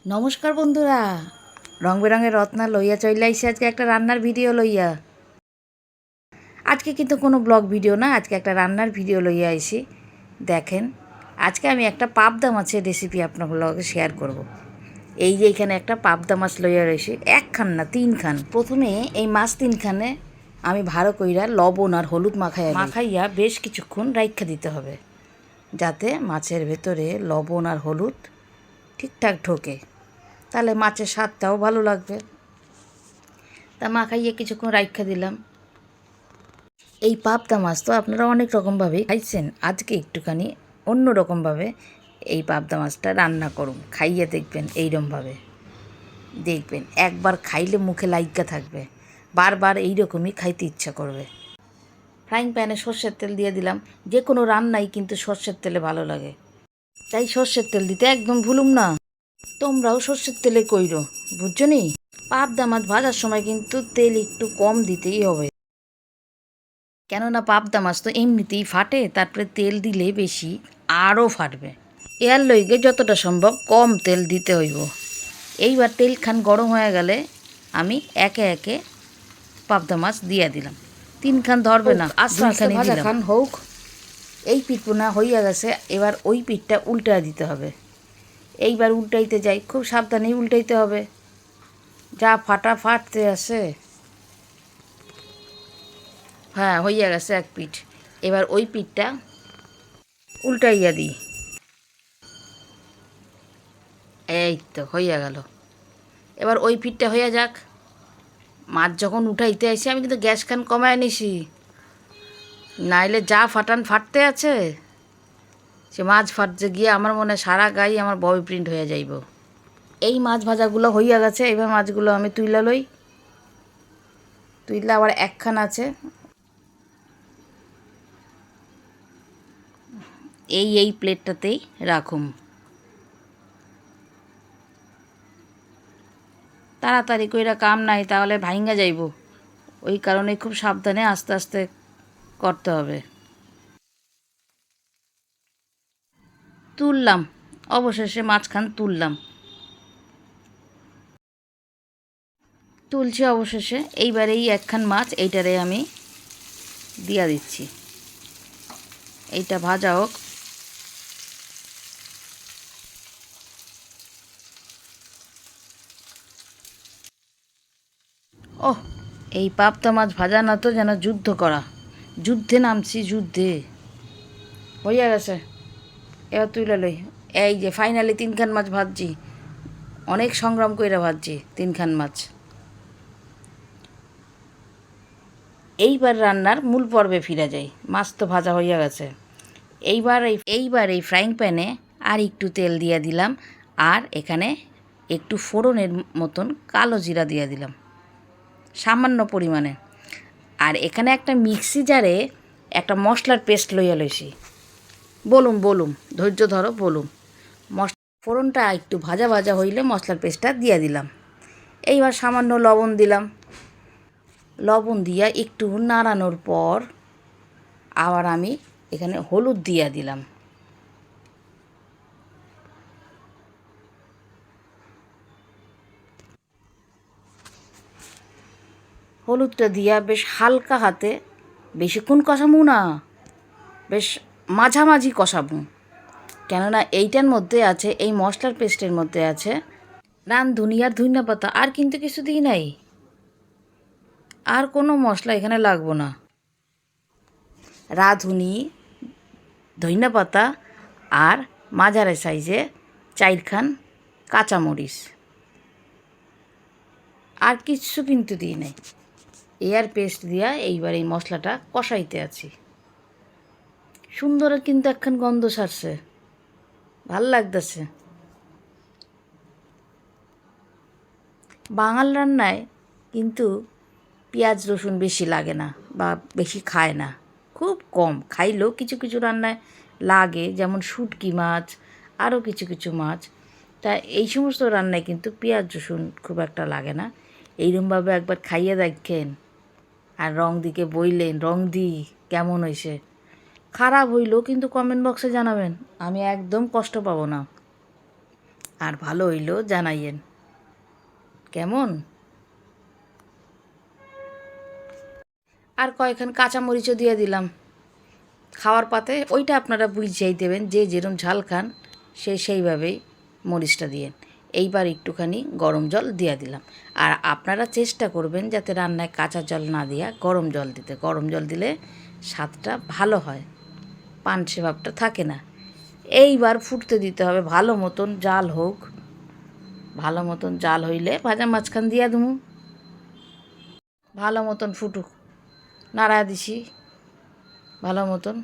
নমস্কার বন্ধুরা, রং বেরঙের রত্না লইয়া চলে আইসি আজকে একটা রান্নার ভিডিও লইয়া। আজকে কিন্তু কোনো ব্লগ ভিডিও না, আজকে একটা রান্নার ভিডিও লইয়া আইসি। দেখেন, আজকে আমি একটা পাবদা মাছের রেসিপি আপনার লগে শেয়ার করব। এই যে এখানে একটা পাবদা মাছ লইয়া রয়েছি, একখান না তিনখান। প্রথমে এই মাছ তিনখানে আমি ভালো কইরা লবণ আর হলুদ মাখাইয়া বেশ কিছুক্ষণ রাইখা দিতে হবে, যাতে মাছের ভেতরে লবণ আর হলুদ ঠিকঠাক ঢোকে, তাহলে মাছের স্বাদটাও ভালো লাগবে। তা মাখাইয়ে কিছুক্ষণ রাইখা দিলাম। এই পাবদা মাছ তো আপনারা অনেক রকমভাবে খাইছেন, আজকে একটুখানি অন্য রকমভাবে এই পাবদা মাছটা রান্না করুন, খাইয়ে দেখবেন। এইরকমভাবে দেখবেন, একবার খাইলে মুখে লাইগা থাকবে, বারবার এইরকমই খাইতে ইচ্ছা করবে। ফ্রাইং প্যানে সর্ষের তেল দিয়ে দিলাম। যে কোনো রান্নাই কিন্তু সর্ষের তেলে ভালো লাগে, তাই সর্ষের তেল দিতে একদম ভুলুম না। তোমরাও সর্ষের তেলে কইরো, বুঝছো নি? পাবদা মাছ ভাজার সময় কিন্তু তেল একটু কম দিতেই হবে, কেননা পাবদা মাছ তো এমনিতেই ফাটে, তারপরে তেল দিলে বেশি আরও ফাটবে। এর লইগে যতটা সম্ভব কম তেল দিতে হইব। এইবার তেলখান গরম হয়ে গেলে আমি একে একে পাবদা মাছ দিয়ে দিলাম। তিনখান ধরবে না, আস্তে আস্তে ভাজা খান হোক। এই পিঠপুনা হইয়া গেছে, এবার ওই পিঠটা উল্টা দিতে হবে। এইবার উল্টাইতে যাই, খুব সাবধানেই উল্টাইতে হবে, যা ফাটতে আছে। হ্যাঁ, হইয়া গেছে এক পিঠ। এবার ওই পিঠটা উল্টাইয়া দিই। এই তো হইয়া গেল। এবার ওই পিঠটা হইয়া যাক। মাছ যখন উঠাইতে আসি আমি কিন্তু গ্যাসখান কমায় নিছি, নাইলে যা ফাটতে আছে, সে মাছ ফাটতে গিয়ে আমার মনে সারা গায়ে আমার ববি প্রিন্ট হয়ে যাইব। এই মাছ ভাজাগুলো হইয়া গেছে, এবার মাছগুলো আমি তুইলা লই। তুইলা আবার একখান আছে, এই প্লেটটাতেই রাখুম। তাড়াতাড়ি কইরা কাম নাই, তাহলে ভাইঙ্গা যাইব। ওই কারণে খুব সাবধানে আস্তে আস্তে করতে হবে। তুললাম, অবশেষে মাছখান তুললাম, তুলছি অবশেষে। এইবার এই একখান মাছ এইটারে আমি দিয়া দিচ্ছি, এইটা ভাজা হোক। ওহ, এই পাবদা মাছ ভাজা না তো যেন যুদ্ধ করা, যুদ্ধে নামছি, যুদ্ধে। হইয়া গেছে, এবার তুইলা লই। এই যে ফাইনালি তিনখান মাছ ভাজছি, অনেক সংগ্রাম কইরা ভাজছি তিনখান মাছ। এইবার রান্নার মূল পর্বে ফিরে যাই। মাছ তো ভাজা হইয়া গেছে। এইবার এই ফ্রাইং প্যানে আর একটু তেল দিয়ে দিলাম, আর এখানে একটু ফোড়নের মতন কালো জিরা দিয়ে দিলাম সামান্য পরিমাণে। আর এখানে একটা মিক্সি জারে একটা মশলার পেস্ট লইয়া লইছি। বলুম ধৈর্য ধরো, বলুম। ফোড়নটা একটু ভাজা ভাজা হইলে মশলার পেস্টটা দিয়ে দিলাম। এইবার সামান্য লবণ দিলাম। লবণ দিয়া একটু নাড়ানোর পর আবার আমি এখানে হলুদ দিয়া দিলাম। হলুদটা দিয়া বেশ হালকা হাতে, বেশিক্ষণ কষাবো না, বেশ মাঝামাঝি কষাবো। কেননা এইটার মধ্যে আছে, এই মশলার পেস্টের মধ্যে আছে রাঁধুনি আর ধনিয়া পাতা, আর কিন্তু কিছু দিই নাই, আর কোনো মশলা এখানে লাগবো না। রাঁধুনি, ধনিয়া পাতা আর মাঝারে সাইজে চারখান কাঁচামরিচ, আর কিচ্ছু কিন্তু দিই নাই। এয়ার পেস্ট দিয়া এইবার এই মশলাটা কষাইতে আছি। সুন্দর কিন্তু একখান গন্ধ ছাড়ছে, ভাল লাগতেছে। বাঙাল রান্নায় কিন্তু পেঁয়াজ রসুন বেশি লাগে না, বা বেশি খায় না, খুব কম। খাইলেও কিছু কিছু রান্নায় লাগে, যেমন শুটকি মাছ, আরও কিছু কিছু মাছ। তা এই সমস্ত রান্নায় কিন্তু পেঁয়াজ রসুন খুব একটা লাগে না। এইরকমভাবে একবার খাইয়ে দেখেন, আর রং দিকে বইলেন রং দি কেমন হয়েছে। খারাপ হইলেও কিন্তু কমেন্ট বক্সে জানাবেন, আমি একদম কষ্ট পাবো না। আর ভালো হইলেও জানাইয়েন কেমন। আর কয়েকখান কাঁচামরিচও দিয়ে দিলাম খাওয়ার পাতে। ওইটা আপনারা বুঝিয়েই দেবেন, যে যেরম ঝাল খান সেইভাবেই মরিচটা দিয়েন। এইবার একটুখানি গরম জল দিয়ে দিলাম। আর আপনারা চেষ্টা করবেন যাতে রান্নায় কাঁচা জল না দিয়া গরম জল দিতে। গরম জল দিলে স্বাদটা ভালো হয়, পানসে ভাবটা থাকে না। এইবার ফুটতে দিতে হবে, ভালো মতন জাল হোক। ভালো মতন জাল হইলে ভাজা মাঝখান দিয়া দেবো, ভালো মতন ফুটুক। নাড়া দিছি ভালো মতন।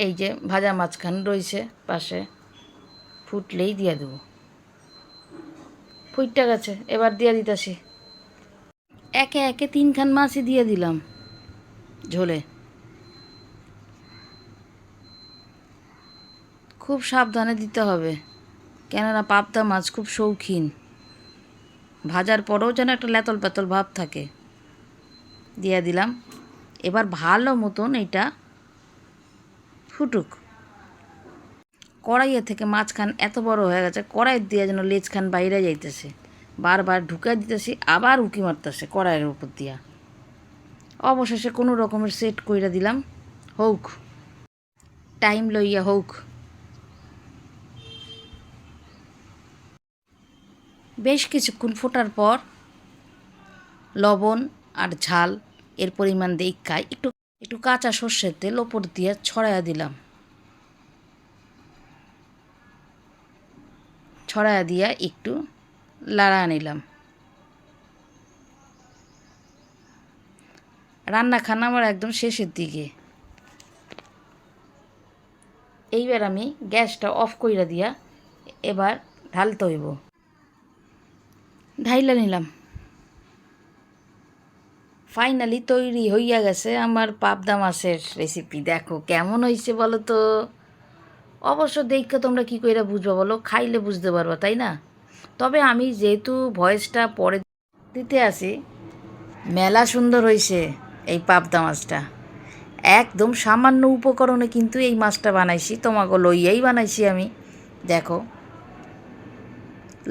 এই যে ভাজা মাছখান রয়েছে পাশে, ফুটলেই দিয়ে দেবো। ফুটটা গেছে, এবার দিয়ে দিতেছি। একে একে 3খান মাছই দিয়ে দিলাম ঝোলে। খুব সাবধানে দিতে হবে, কেননা পাবদা মাছ খুব শৌখিন। ভাজার পরেও যেন একটা লেতল পেতল ভাব থাকে। দিয়ে দিলাম। এবার ভালো মতন এটা ফুটুক। কড়াইয়ের থেকে মাছখান এত বড় হয়ে গেছে, কড়াইয়ের দিয়ে যেন লেজখান বাইরে যাইতেছে। বারবার ঢুকাই দিতেছি, আবার উঁকি মারতেছে কড়াইয়ের উপর দিয়া। অবশেষে কোনো রকমের সেট কইরা দিলাম, হোক টাইম লইয়া হোক। বেশ কিছুক্ষণ ফোটার পর লবণ আর ঝাল এর পরিমাণ দেখায় একটু একটু কাঁচা সর্ষের তেল ওপর দিয়ে ছড়াইয়া দিলাম। ছড়াইয়া দিয়া একটু লাড়া নিলাম। রান্না খানা আমার একদম শেষের দিকে। এইবার আমি গ্যাসটা অফ কইরা দিয়া এবার ঢালতে হইব। ঢাইলা নিলাম। ফাইনালি তৈরি হইয়া গেছে আমার পাবদা মাছের রেসিপি। দেখো কেমন হয়েছে বলো তো। অবশ্য দেখে তোমরা কী কইরা বুঝবা বলো, খাইলে বুঝতে পারবা, তাই না? তবে আমি যেহেতু ভয়েসটা পরে দিতে আসি, মেলা সুন্দর হয়েছে এই পাবদা মাছটা। একদম সামান্য উপকরণে কিন্তু এই মাছটা বানাইছি, তোমাকে লইয়াই বানাইছি আমি। দেখো,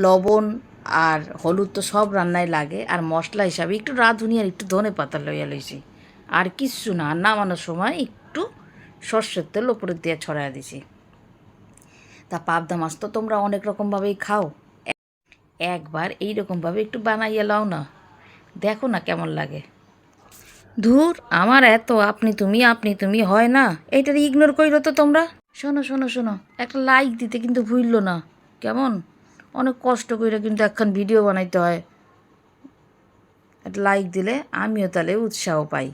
লবণ আর হলুদ তো সব রান্নায় লাগে, আর মশলা হিসাবে একটু রাঁধুনি আর একটু ধনে পাতা লইয়া লইছি। আর কিচ্ছু না, নামানোর সময় একটু সর্ষের তেল ওপরে দিয়ে ছড়াইয়া দিছি। তা পাবদা মাছ তো তোমরা অনেক রকমভাবেই খাও, একবার এইরকমভাবে একটু বানাইয়া লাও না, দেখো না কেমন লাগে। ধুর, আমার এত আপনি তুমি হয় না, এইটার ইগনোর কইরো তো তোমরা। শোনো শোনো শোনো, একটা লাইক দিতে কিন্তু ভুললো না কেমন। অনেক কষ্ট করে কিন্তু একখান ভিডিও বানাইতে হয়। একটা লাইক দিলে আমিও তাহলে উৎসাহ পাই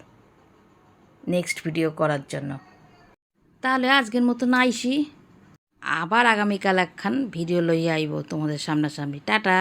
নেক্সট ভিডিও করার জন্য। তাহলে আজকের মতো আইসি, আবার আগামীকাল একখান ভিডিও লইয়া আইব তোমাদের সামনাসামনি। টাটা।